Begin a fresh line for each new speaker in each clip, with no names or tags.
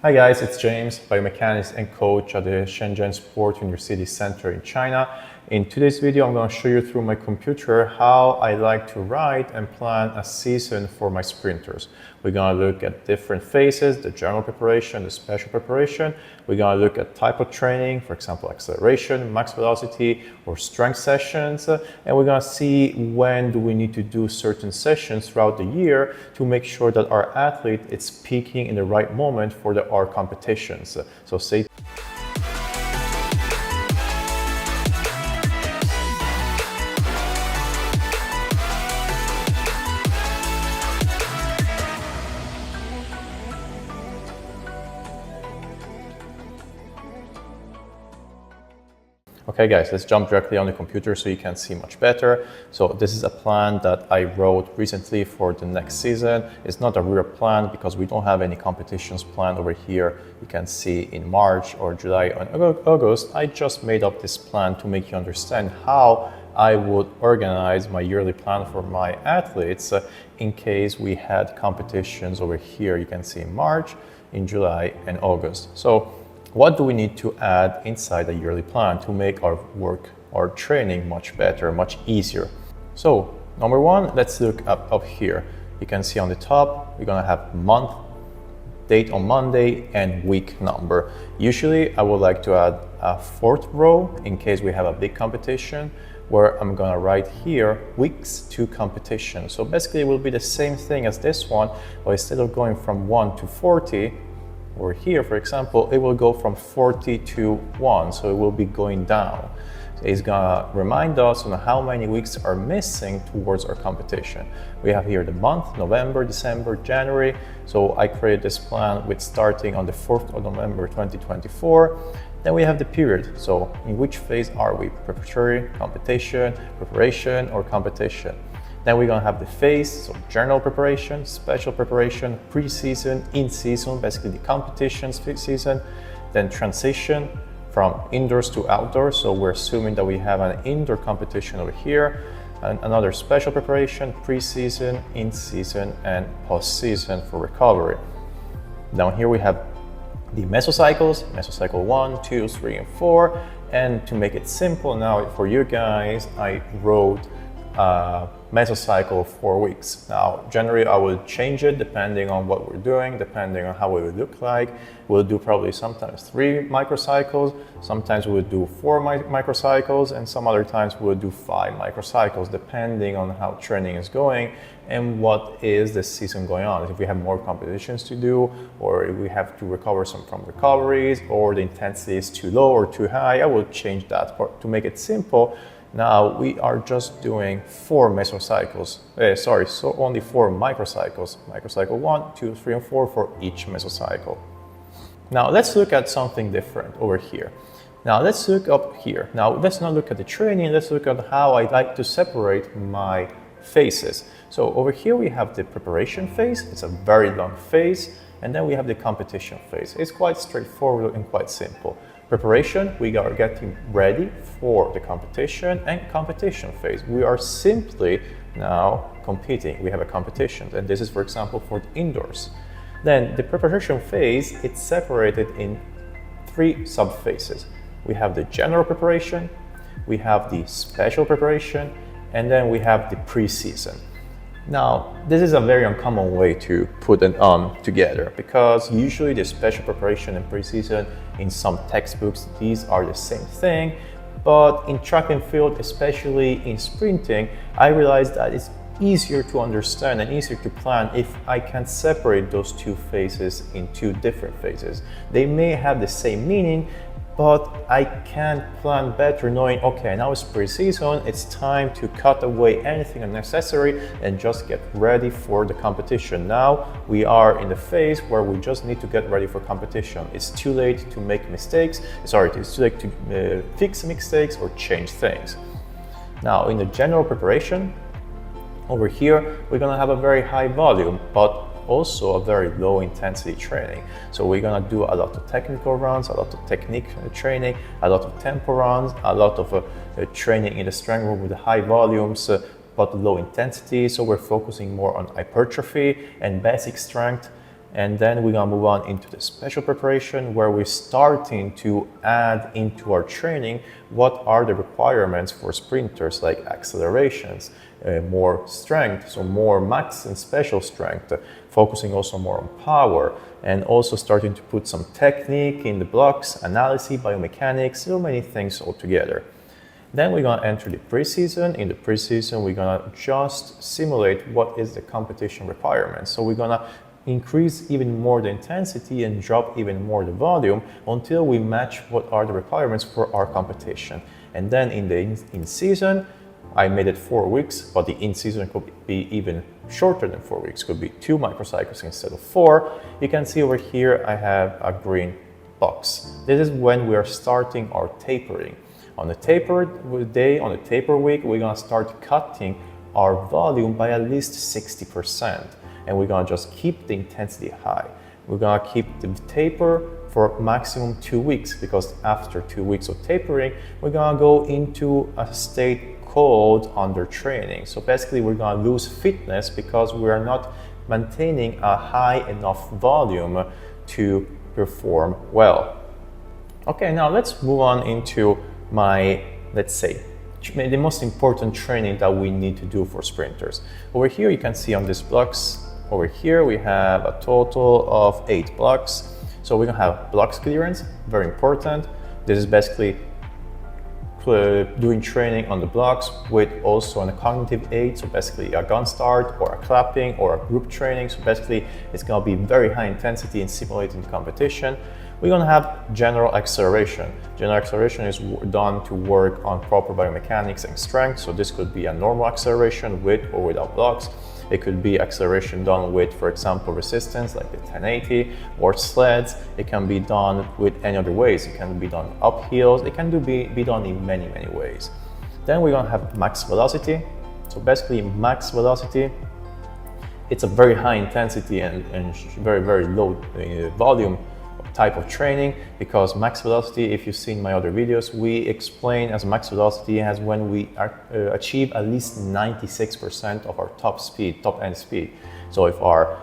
Hi guys, it's James, biomechanist and coach at the Shenzhen Sport University Center in China. In today's video, I'm going to show you through my computer how I like to write and plan a season for my sprinters. We're going to look at different phases, the general preparation, the special preparation. We're going to look at type of training, for example, acceleration, max velocity, or strength sessions. And we're going to see when do we need to do certain sessions throughout the year to make sure that our athlete is peaking in the right moment for our competitions. So stay. Okay guys, let's jump directly on the computer so you can see much better. So this is a plan that I wrote recently for the next season. It's not a real plan because we don't have any competitions planned over here. You can see in March or July or August. I just made up this plan to make you understand how I would organize my yearly plan for my athletes in case we had competitions over here. You can see in March, in July and August. So what do we need to add inside a yearly plan to make our work, our training much better, much easier? So number one, let's look up here. You can see on the top, we're gonna have month, date on Monday, and week number. Usually I would like to add a fourth row in case we have a big competition, where I'm gonna write here weeks to competition. So basically it will be the same thing as this one, but instead of going from 1 to 40, or here, for example, it will go from 40 to 1, so it will be going down. So it's gonna remind us on how many weeks are missing towards our competition. We have here the month, November, December, January. So I created this plan with starting on the 4th of November 2024. Then we have the period. So in which phase are we? Preparatory, competition, preparation, or competition? Then we're gonna have the phase, so general preparation, special preparation, pre-season, in-season, basically the competitions season. Then transition from indoors to outdoors. So we're assuming that we have an indoor competition over here, and another special preparation, pre-season, in-season, and post-season for recovery. Down here we have the mesocycles, mesocycle 1, 2, 3, and 4. And to make it simple now for you guys, I wrote mesocycle 4 weeks. Now, generally I will change it depending on what we're doing, depending on how it would look like. We'll do probably sometimes 3 microcycles, sometimes we'll do 4 microcycles, and some other times we'll do 5 microcycles, depending on how training is going and what is the season going on. If we have more competitions to do, or if we have to recover some from recoveries, or the intensity is too low or too high, I will change that. But to make it simple, now we are just doing 4 mesocycles, so only 4 microcycles. Microcycle 1, 2, 3, and 4 for each mesocycle. Now let's look at something different over here. Now let's look up here. Now let's not look at the training, let's look at how I like to separate my phases. So over here we have the preparation phase, it's a very long phase, and then we have the competition phase. It's quite straightforward and quite simple. Preparation, we are getting ready for the competition, and competition phase. We are simply now competing. We have a competition, and this is, for example, for the indoors. Then the preparation phase, it's separated in 3 sub-phases. We have the general preparation, we have the special preparation, and then we have the pre-season. Now, this is a very uncommon way to put it on together, because usually the special preparation and preseason in some textbooks, these are the same thing. But in track and field, especially in sprinting, I realized that it's easier to understand and easier to plan if I can separate those 2 phases in 2 different phases. They may have the same meaning, but I can plan better knowing, okay, now it's pre-season, it's time to cut away anything unnecessary and just get ready for the competition. Now we are in the phase where we just need to get ready for competition. It's too late to make mistakes. It's too late to fix mistakes or change things. Now in the general preparation, over here, we're gonna have a very high volume, but also a very low intensity training. So we're gonna do a lot of technical runs, a lot of technique training, a lot of tempo runs, a lot of training in the strength room with high volumes, but low intensity. So we're focusing more on hypertrophy and basic strength And then we're gonna move on into the special preparation, where we're starting to add into our training what are the requirements for sprinters, like accelerations, more strength, so more max and special strength, focusing also more on power, and also starting to put some technique in the blocks, analysis, biomechanics, so many things all together. Then we're gonna enter the preseason. In the preseason, we're gonna just simulate what is the competition requirements. So we're gonna increase even more the intensity and drop even more the volume until we match what are the requirements for our competition. And then in the in-season, I made it 4 weeks, but the in-season could be even shorter than 4 weeks, could be 2 microcycles instead of 4. You can see over here I have a green box. This is when we are starting our tapering. On the taper day, on the taper week, we're gonna start cutting our volume by at least 60%. And we're gonna just keep the intensity high. We're gonna keep the taper for maximum 2 weeks, because after 2 weeks of tapering, we're gonna go into a state called under training. So basically we're gonna lose fitness because we are not maintaining a high enough volume to perform well. Okay, now let's move on into my, let's say, the most important training that we need to do for sprinters. Over here you can see on these blocks, over here we have a total of 8 blocks. So we're gonna have blocks clearance, very important. This is basically doing training on the blocks with also a cognitive aid, so basically a gun start or a clapping or a group training. So basically it's gonna be very high intensity in simulating the competition. We're gonna have general acceleration. General acceleration is done to work on proper biomechanics and strength. So this could be a normal acceleration with or without blocks. It could be acceleration done with, for example, resistance like the 1080 or sleds. It can be done with any other ways. It can be done up hills. It can be done in many, many ways. Then we're gonna have max velocity. So basically max velocity, it's a very high intensity and very, very low volume type of training, because max velocity, if you've seen my other videos, we explain as max velocity as when we achieve at least 96% of our top end speed. So if our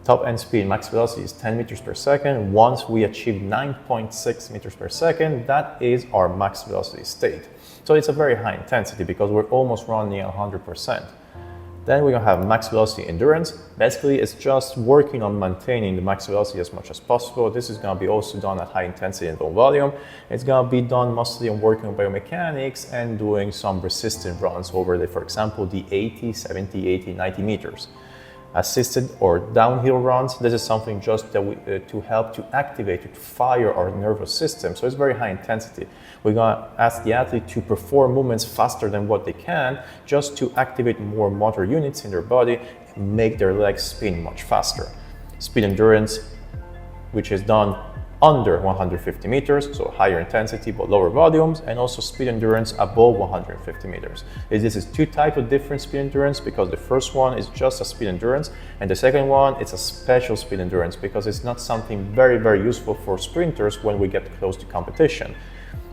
top end speed max velocity is 10 meters per second, once we achieve 9.6 meters per second, that is our max velocity state. So it's a very high intensity because we're almost running 100%. Then we're gonna have max velocity endurance. Basically, it's just working on maintaining the max velocity as much as possible. This is gonna be also done at high intensity and low volume. It's gonna be done mostly on working on biomechanics and doing some resistant runs over the, for example, the 80, 70, 80, 90 meters. Assisted or downhill runs, this is something just that we, to help to activate, to fire our nervous system. So it's very high intensity. We're gonna ask the athlete to perform movements faster than what they can, just to activate more motor units in their body and make their legs spin much faster. Speed endurance, which is done under 150 meters, so higher intensity but lower volumes, and also speed endurance above 150 meters. This is 2 types of different speed endurance, because the first one is just a speed endurance, and the second one is a special speed endurance, because it's not something very, very useful for sprinters when we get close to competition.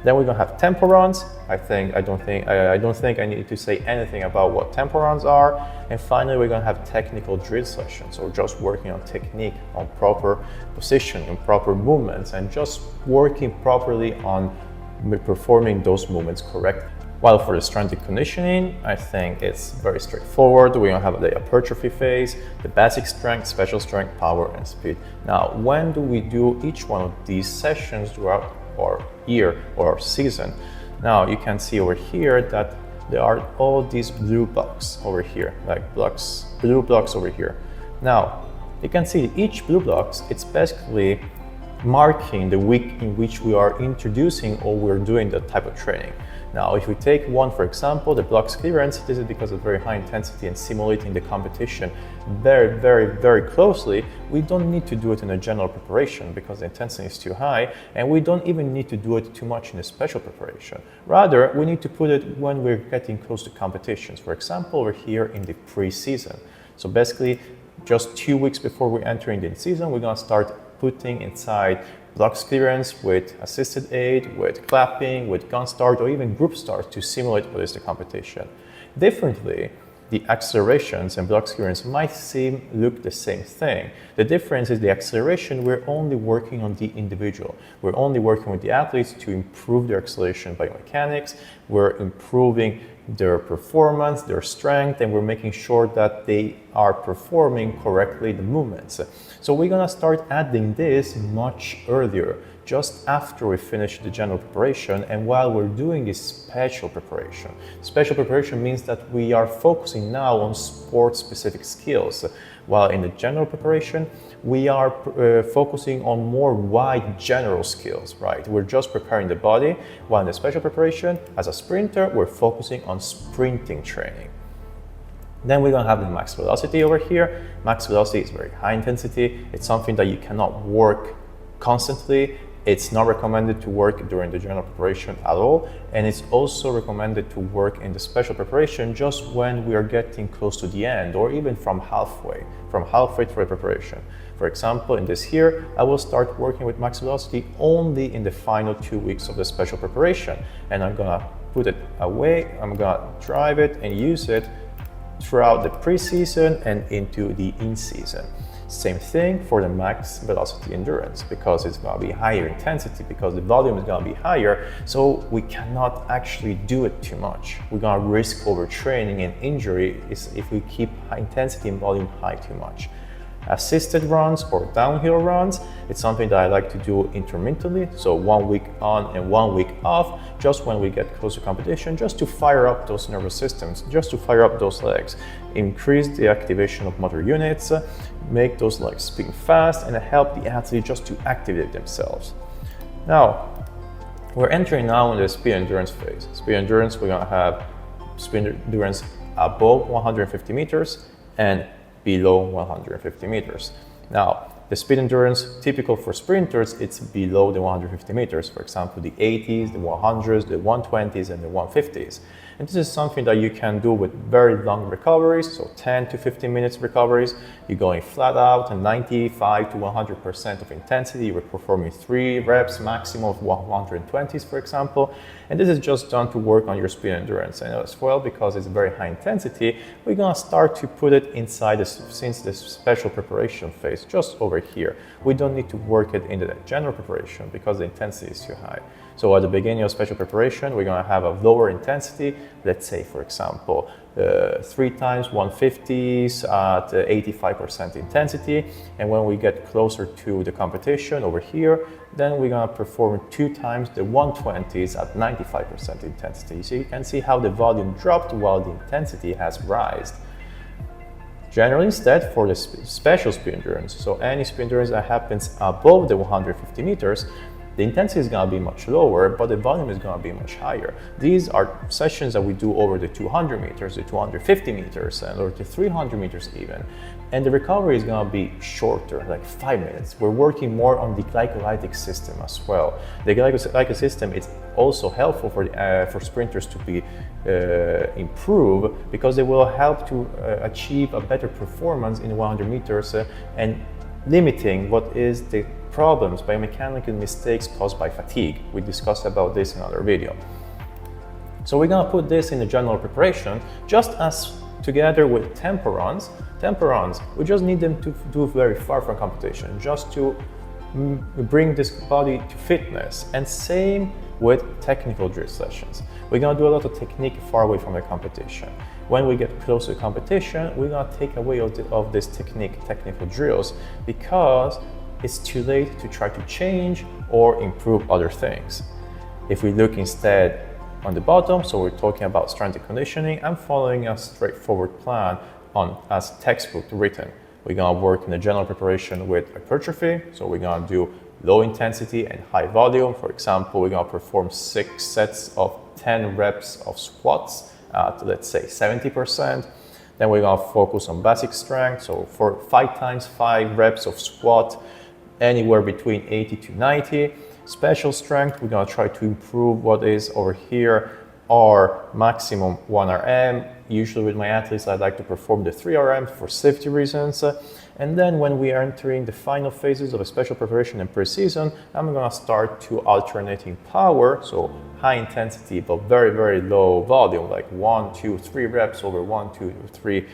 Then we're gonna have tempo runs. I don't think I need to say anything about what tempo runs are. And finally, we're gonna have technical drill sessions, or just working on technique, on proper position, and proper movements, and just working properly on performing those movements correctly. While for the strength and conditioning, I think it's very straightforward. We're gonna have the hypertrophy phase, the basic strength, special strength, power, and speed. Now, when do we do each one of these sessions throughout our year or our season? Now you can see over here that there are all these blue blocks over here, like blue blocks over here. Now you can see each blue blocks, it's basically marking the week in which we are introducing or we're doing that type of training. Now, if we take one, for example, the blocks clearance, this is because of very high intensity and simulating the competition very, very, very closely. We don't need to do it in a general preparation because the intensity is too high, and we don't even need to do it too much in a special preparation. Rather, we need to put it when we're getting close to competitions. For example, over here in the pre-season. So basically, just 2 weeks before we're entering the season, we're gonna start putting inside blocks clearance with assisted aid, with clapping, with gun start, or even group start to simulate what is the competition. Differently, the accelerations and velocity gradients might look the same thing. The difference is the acceleration, we're only working on the individual. We're only working with the athletes to improve their acceleration biomechanics. We're improving their performance, their strength, and we're making sure that they are performing correctly the movements. So we're gonna start adding this much earlier, just after we finish the general preparation and while we're doing this special preparation. Special preparation means that we are focusing now on sport-specific skills, while in the general preparation, we are focusing on more wide general skills, right? We're just preparing the body, while in the special preparation, as a sprinter, we're focusing on sprinting training. Then we're gonna have the max velocity over here. Max velocity is very high intensity. It's something that you cannot work constantly. It's not recommended to work during the general preparation at all, and it's also recommended to work in the special preparation just when we are getting close to the end, or even from halfway through the preparation. For example, in this here, I will start working with max velocity only in the final 2 weeks of the special preparation, and I'm gonna put it away, I'm gonna drive it and use it throughout the preseason and into the in-season. Same thing for the max velocity endurance, because it's going to be higher intensity, because the volume is going to be higher, so we cannot actually do it too much. We're going to risk overtraining and injury if we keep high intensity and volume high too much. Assisted runs or downhill runs, it's something that I like to do intermittently, so 1 week on and 1 week off, just when we get close to competition, just to fire up those nervous systems, just to fire up those legs, increase the activation of motor units, make those legs spin fast, and help the athlete just to activate themselves. Now, we're entering now in the speed endurance phase. Speed endurance, we're gonna have speed endurance above 150 meters and below 150 meters. Now, the speed endurance typical for sprinters, it's below the 150 meters. For example, the 80s, the 100s, the 120s, and the 150s. And this is something that you can do with very long recoveries, so 10 to 15 minutes recoveries. You're going flat out and 95 to 100% of intensity. You're performing 3 reps, maximum of 120s, for example. And this is just done to work on your speed endurance. And as well, because it's very high intensity, we're gonna start to put it inside since the special preparation phase, just over here. We don't need to work it into the general preparation because the intensity is too high. So at the beginning of special preparation, we're gonna have a lower intensity, let's say, for example, 3 times 150s at 85% intensity. And when we get closer to the competition over here, then we're gonna perform 2 times the 120s at 95% intensity. So you can see how the volume dropped while the intensity has risen. Generally, instead, for the special speed endurance, so any speed endurance that happens above the 150 meters, the intensity is going to be much lower, but the volume is going to be much higher. These are sessions that we do over the 200 meters, the 250 meters, and or the 300 meters even. And the recovery is going to be shorter, like 5 minutes. We're working more on the glycolytic system as well. The glycolytic system is also helpful for sprinters to be improve, because it will help to achieve a better performance in 100 meters and limiting what is the problems, biomechanical mistakes caused by fatigue. We discussed about this in another video. So we're gonna put this in the general preparation, just as together with tempo runs. Tempo runs, we just need them to do very far from competition, just to bring this body to fitness. And same with technical drill sessions. We're gonna do a lot of technique far away from the competition. When we get close to the competition, we're gonna take away of this technical drills, because it's too late to try to change or improve other things. If we look instead on the bottom, so we're talking about strength and conditioning, I'm following a straightforward plan as textbook written. We're gonna work in the general preparation with hypertrophy, so we're gonna do low intensity and high volume. For example, we're gonna perform 6 sets of 10 reps of squats at, let's say, 70%. Then we're gonna focus on basic strength, so for 5 times 5 reps of squat, anywhere between 80 to 90. Special strength, we're gonna try to improve what is over here, our maximum 1 RM. Usually with my athletes, I like to perform the 3 RM for safety reasons. And then when we are entering the final phases of a special preparation and pre-season, I'm gonna start to alternating power, so high intensity but very, very low volume, like 1, 2, 3 reps over 1, 2, 3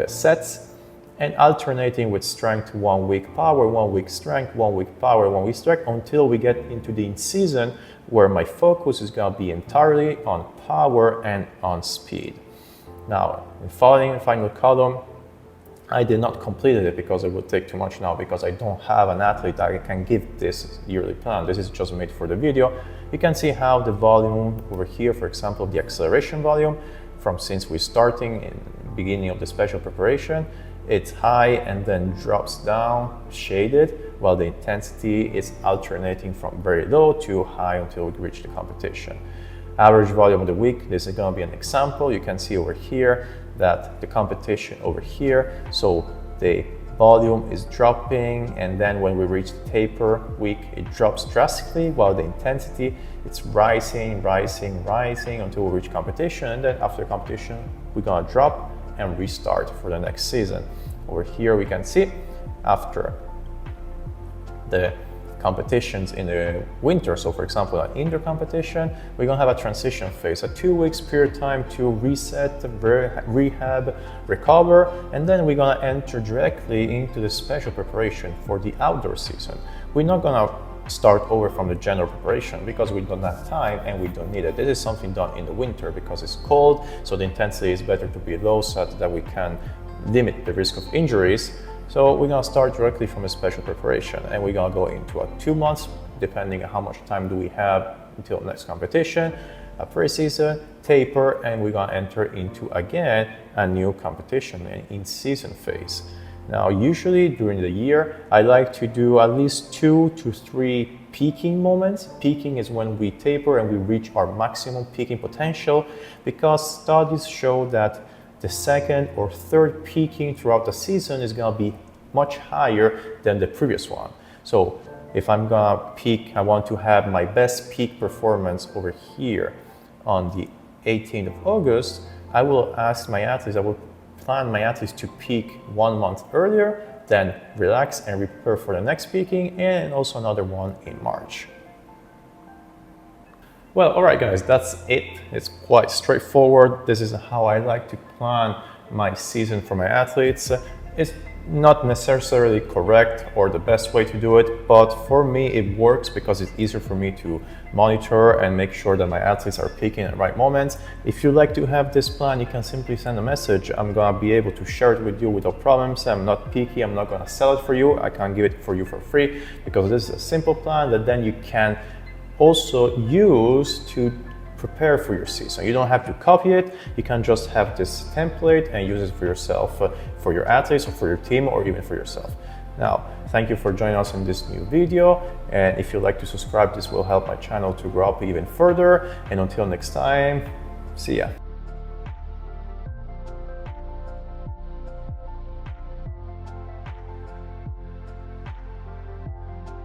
sets, and alternating with strength 1 week power, 1 week strength, 1 week power, 1 week strength, until we get into the in-season where my focus is gonna be entirely on power and on speed. Now, in following final column, I did not complete it because it would take too much now, because I don't have an athlete that I can give this yearly plan. This is just made for the video. You can see how the volume over here, for example, the acceleration volume, from since we're starting in the beginning of the special preparation, it's high and then drops down, shaded, while the intensity is alternating from very low to high until we reach the competition. Average volume of the week, this is going to be an example. You can see over here that the competition over here, so the volume is dropping, and then when we reach the taper week, it drops drastically, while the intensity, it's rising until we reach competition, and then after competition, we're going to drop and restart for the next season. Over here we can see after the competitions in the winter, so for example an indoor competition, we're gonna have a transition phase, a 2 weeks period time to reset, rehab, recover, and then we're gonna enter directly into the special preparation for the outdoor season. We're not gonna start over from the general preparation because we don't have time and we don't need it. This is something done in the winter because it's cold, so the intensity is better to be low so that we can limit the risk of injuries. So we're gonna start directly from a special preparation, and we're gonna go into a 2 months, depending on how much time do we have until next competition, a pre-season, taper, and we're gonna enter into again a new competition, an in-season phase. Now, usually during the year, I like to do at least 2 to 3 peaking moments. Peaking is when we taper and we reach our maximum peaking potential, because studies show that the second or third peaking throughout the season is going to be much higher than the previous one. So if I'm going to peak, I want to have my best peak performance over here on the 18th of August, I will ask my athletes, I will plan my athletes to peak 1 month earlier, then relax and prepare for the next peaking, and also another one in March. Well, all right, guys, that's it. It's quite straightforward. This is how I like to plan my season for my athletes. It's not necessarily correct or the best way to do it, but for me, it works because it's easier for me to monitor and make sure that my athletes are peaking at the right moments. If you like to have this plan, you can simply send a message. I'm gonna be able to share it with you without problems. I'm not picky. I'm not gonna sell it for you. I can give it for you for free, because this is a simple plan that then you can also use to prepare for your season. You don't have to copy it. You can just have this template and use it for yourself, for your athletes or for your team, or even for yourself. Now, thank you for joining us in this new video. And if you'd like to subscribe, this will help my channel to grow up even further. And until next time, see ya.